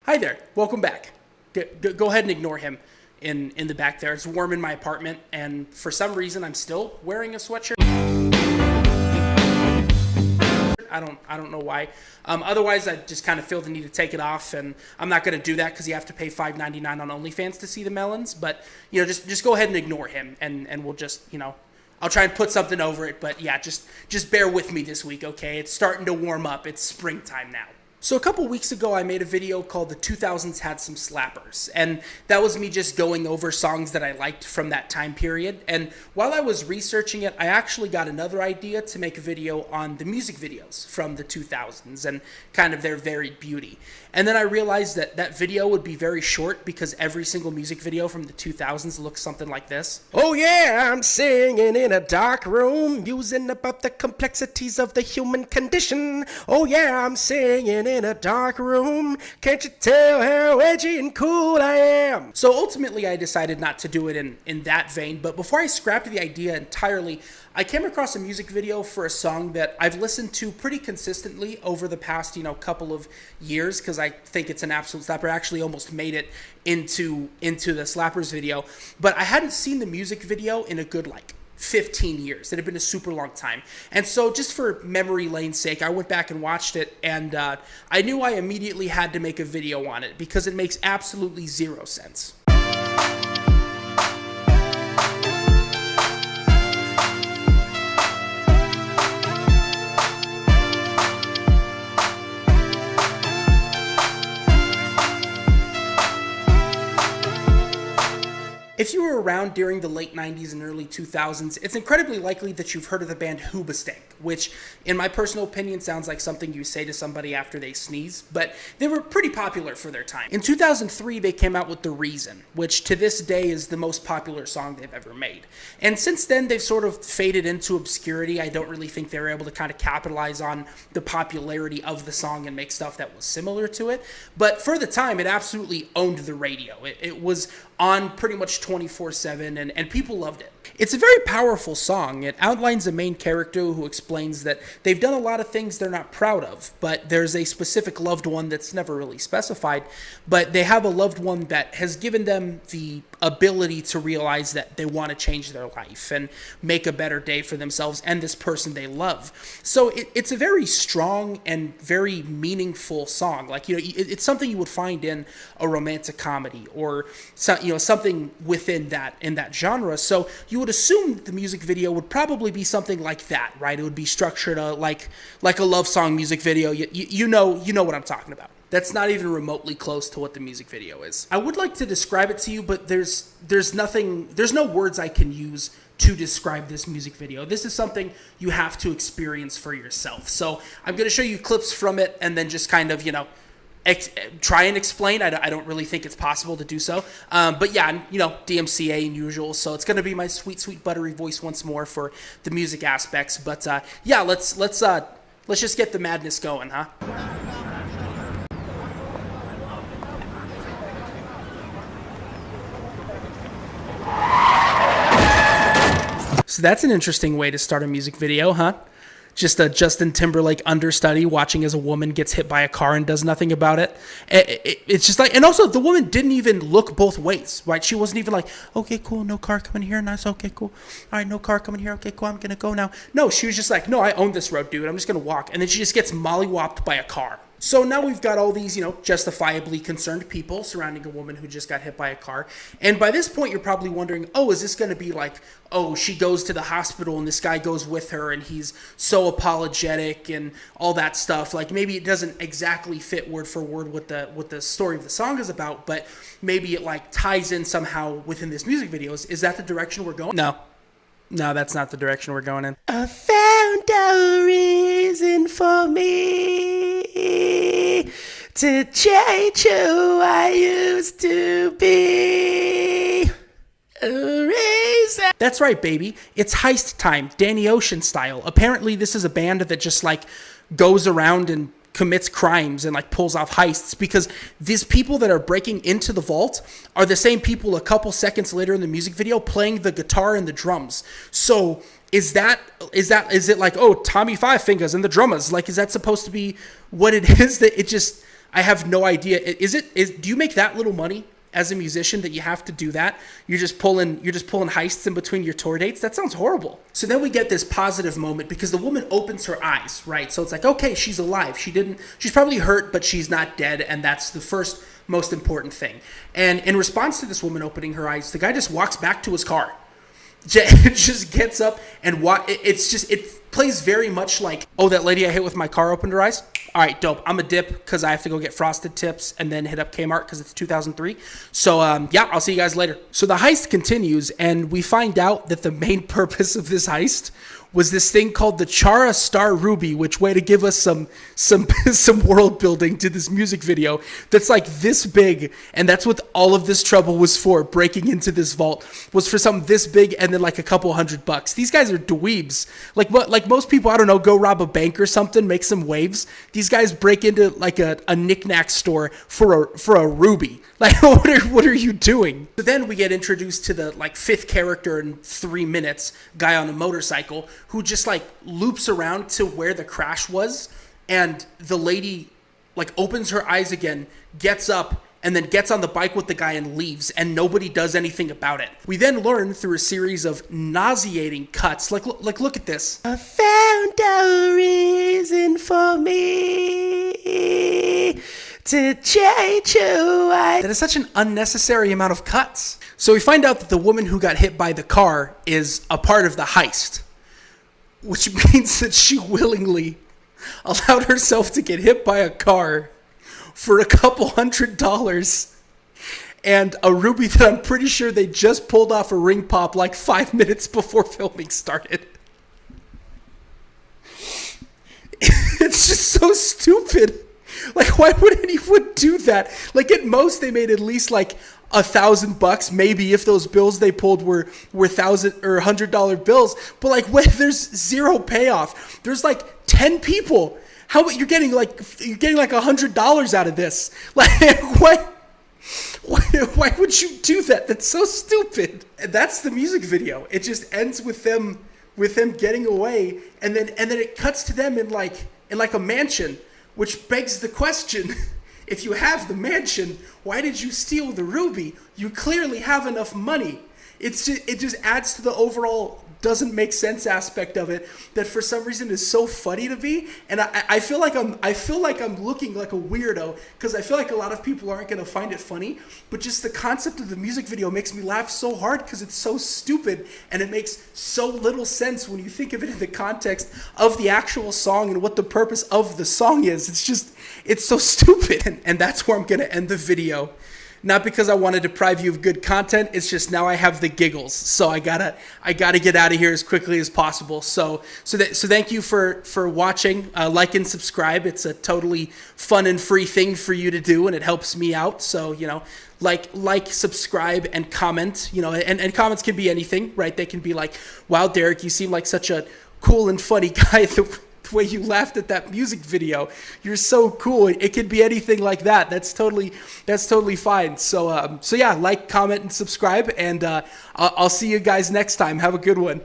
Hi there. Welcome back. Go ahead and ignore him in the back there. It's warm in my apartment, and for some reason, I'm still wearing a sweatshirt. I don't know why. Otherwise, I just kind of feel the need to take it off, and I'm not going to do that because you have to pay $5.99 on OnlyFans to see the melons. But just go ahead and ignore him, and we'll just I'll try and put something over it. But yeah, just bear with me this week, okay? It's starting to warm up. It's springtime now. So a couple weeks ago, I made a video called The 2000's Had Some Slappers, and that was me just going over songs that I liked from that time period. And while I was researching it, I actually got another idea to make a video on the music videos from the 2000's and kind of their varied beauty. And then I realized that that video would be very short because every single music video from the 2000's looks something like this. Oh yeah, I'm singing in a dark room, musing about the complexities of the human condition. Oh yeah, I'm singing in a dark room, can't you tell how edgy and cool I am? So ultimately I decided not to do it in that vein, but before I scrapped the idea entirely, I came across a music video for a song that I've listened to pretty consistently over the past, couple of years because I think it's an absolute slapper. I actually almost made it into the Slappers video, but I hadn't seen the music video in a good 15 years. It had been a super long time. And so just for memory lane's sake, I went back and watched it, and I knew I immediately had to make a video on it because it makes absolutely zero sense. If you were around during the late 90s and early 2000s, it's incredibly likely that you've heard of the band Hoobastank, which, in my personal opinion, sounds like something you say to somebody after they sneeze, but they were pretty popular for their time. In 2003, they came out with The Reason, which to this day is the most popular song they've ever made. And since then, they've sort of faded into obscurity. I don't really think they were able to kind of capitalize on the popularity of the song and make stuff that was similar to it. But for the time, it absolutely owned the radio. It was on pretty much 24/7, and people loved it. It's a very powerful song. It outlines a main character who explains that they've done a lot of things they're not proud of, but there's a specific loved one that's never really specified, but they have a loved one that has given them the ability to realize that they want to change their life and make a better day for themselves and this person they love. So it's a very strong and very meaningful song. It's something you would find in a romantic comedy or something within that genre. So you would assume that the music video would probably be something like that, right? It would be structured like a love song music video. You know what I'm talking about. That's not even remotely close to what the music video is. I would like to describe it to you, but there's no words I can use to describe this music video. This is something you have to experience for yourself. So I'm going to show you clips from it and then just kind of, try and explain. I don't really think it's possible to do so. But yeah, DMCA and usual. So it's going to be my sweet, sweet buttery voice once more for the music aspects. But yeah, let's just get the madness going, huh? So that's an interesting way to start a music video, huh? Just a Justin Timberlake understudy watching as a woman gets hit by a car and does nothing about it. It's just and also the woman didn't even look both ways, right? She wasn't even like, okay, cool, no car coming here, nice, okay, cool. All right, no car coming here, okay, cool, I'm gonna go now. No, she was just like, no, I own this road, dude, I'm just gonna walk. And then she just gets mollywopped by a car. So now we've got all these, justifiably concerned people surrounding a woman who just got hit by a car. And by this point, you're probably wondering, oh, is this going to be like, oh, she goes to the hospital and this guy goes with her and he's so apologetic and all that stuff. Like maybe it doesn't exactly fit word for word what the story of the song is about, but maybe it ties in somehow within this music video. Is that the direction we're going? No, that's not the direction we're going in. I found a reason for me to change who I used to be. A reason. That's right, baby. It's heist time, Danny Ocean style. Apparently, this is a band that just goes around and commits crimes and pulls off heists because these people that are breaking into the vault are the same people a couple seconds later in the music video playing the guitar and the drums. So is it like, oh, Tommy Five Fingers and the drummers? Is that supposed to be what it is? That it just, I have no idea. Do you make that little money as a musician that you have to do that? You're just pulling heists in between your tour dates? That sounds horrible. So then we get this positive moment because the woman opens her eyes, right? So it's like, okay, she's alive. She's probably hurt, but she's not dead, and that's the first most important thing. And in response to this woman opening her eyes, the guy just walks back to his car. Just gets up and it plays very much like, oh, that lady I hit with my car opened her eyes. All right, dope. I'm a dip because I have to go get frosted tips and then hit up Kmart because it's 2003. So yeah, I'll see you guys later. So the heist continues, and we find out that the main purpose of this heist was this thing called the Chara Star Ruby, which way to give us some world building to this music video that's like this big, and that's what all of this trouble was for. Breaking into this vault was for something this big and then like a couple $100. These guys are dweebs. Like most people, I don't know, go rob a bank or something, make some waves. These guys break into like a knick-knack store for a ruby. Like, what are you doing? So then we get introduced to the like fifth character in 3 minutes, guy on a motorcycle who just like loops around to where the crash was, and the lady like opens her eyes again, gets up, and then gets on the bike with the guy and leaves, and nobody does anything about it. We then learn through a series of nauseating cuts, like look at this. I found a reason for me to change who I... That is such an unnecessary amount of cuts. So we find out that the woman who got hit by the car is a part of the heist, which means that she willingly allowed herself to get hit by a car for a couple $100 and a ruby that I'm pretty sure they just pulled off a ring pop like 5 minutes before filming started. It's just so stupid. Like, why would anyone do that? Like, at most, they made at least like $1,000, maybe, if those bills they pulled were $1,000 or $100 bills. But like, when there's zero payoff, there's like 10 people. How about you're getting like $100 out of this? Like, why would you do that? That's so stupid. And that's the music video. It just ends with them getting away, and then it cuts to them in like a mansion, which begs the question: if you have the mansion, why did you steal the ruby? You clearly have enough money. It just adds to the overall doesn't make sense aspect of it that for some reason is so funny to me, and I feel like I'm looking like a weirdo because I feel like a lot of people aren't going to find it funny, but just the concept of the music video makes me laugh so hard because it's so stupid and it makes so little sense when you think of it in the context of the actual song and what the purpose of the song is. It's so stupid, and that's where I'm going to end the video. Not because I want to deprive you of good content. It's just now I have the giggles, so I gotta get out of here as quickly as possible. So thank you for watching. Like and subscribe. It's a totally fun and free thing for you to do, and it helps me out. So like, subscribe, and comment. And comments can be anything, right? They can be like, "Wow, Derek, you seem like such a cool and funny guy." The way you laughed at that music video, you're so cool. It could be anything like that. That's totally fine. So yeah, like, comment, and subscribe, and I'll see you guys next time. Have a good one.